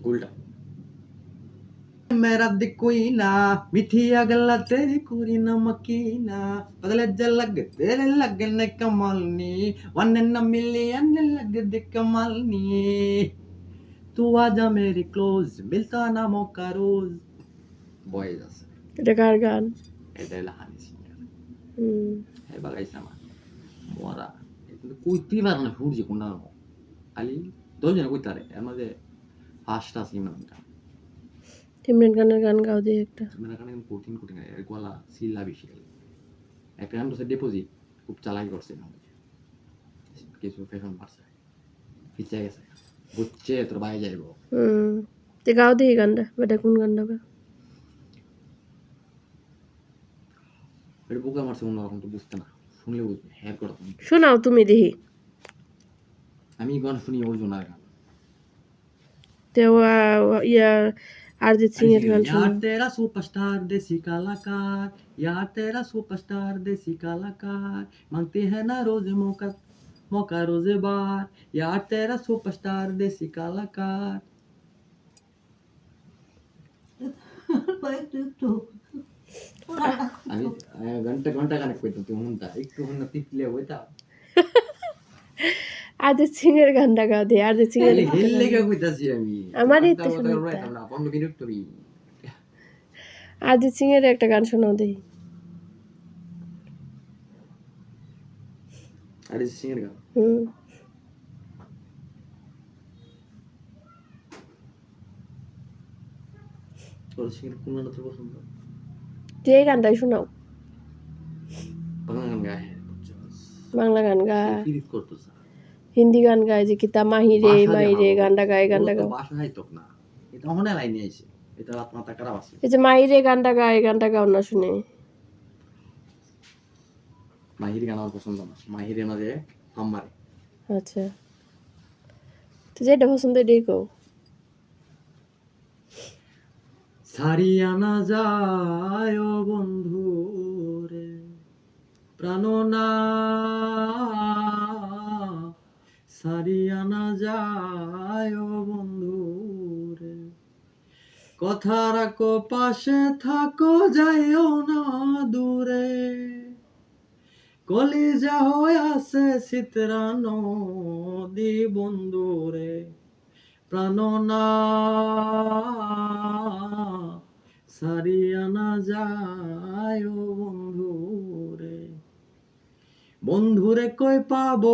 उल्टा मेरा दिल कोई ना मीठी अगला तेरी कोरी नमकीना बदले जलग तेरे लगने कमालनी वन इन मिलियन लग दे कमालनी तू आजा मेरी क्लोज मिलता ना मौका रोज বয়েজ আছে এটা কার গান? এটা হলো হানি সিংয়ের হুম হ্যাঁ বাগাইছে আমার মরা কিন্তু কইতেই পারে না সূর্য কোনটা খালি 10 জন কইতারে এর মধ্যে ফার্স্ট আছে ইমরান খান ইমরান খানের গান গাও দিয়ে একটা। ইমরান খান কিন্তু কঠিন কঠিন এর গলা সিলা বেশি একটা গান হচ্ছে ডিপোজিট খুব চালাকি করছে কিছু ফ্যাশন পারছে পিছিয়ে গেছে বুঝছে তোর বাইরে যাইব তে গাও দিয়ে গানটা, বেটা কোন গানটা গা? এটা বুকে মারছে অন্যরকম, তো বুঝতে না, শুনলে বুঝবে হ্যাঁ করো তুমি। শোনাও তুমি দেখি। আমি গান শুনি ওজনার গান। তো ইয়া अरिजीत सिंह এর গান শোনো। यार तेरा सुपरस्टार देसी कलाकार, यार तेरा सुपरस्टार देसी कलाकार, मांगते हैं ना रोज मौका मौका रोज बार, यार तेरा सुपरस्टार देसी कलाकार। আমি ঘন্টা ঘন্টা কানেক্ট করতাম, তুই শুনতা একটু শুননা টিপলে হইতা। अरिजीत सिंह এর গানটা গাও দে, अरिजीत सिंह এর হেললে কে কইতাছি আমি আমারই তো শুনতা না 15 মিনিট তুমি अरिजीत सिंह এর একটা গান শোনাও দেখি। अरिजीत सिंह का और सिंह কোন গান তোর পছন্দ? যে গানটাই শোনাও। বাংলা গান গায়, বাংলা গান গায়, ফিরিত করতেছ, হিন্দি গান গায়, যে কিতা মাহিরে মাহিরে গানটা গায়, গানটা গাও। ভাষা নাই তো না, এটা হনে লাইনে আইছে, এটা রাত মাথা খারাপ আছে। এই যে মাহিরে গানটা গায়, গানটা গাও না শুনে। মাহির গান আমার পছন্দ না, মাহিরে না যে আমারে। আচ্ছা, তো যেটা পছন্দ এটাই কও। সারিয়া না যায় ও বন্ধু রে প্রাণনা, সারিয়া না যায় ও বন্ধু রে, কথা রাখো পাশে থাকো যাইও না দূরে, কলিজা হয়ে আছে সিতরা নদী বন্ধু রে প্রাণনা, সারিয়া না যায় ও বন্ধু রে, বন্ধুরে কই পাবো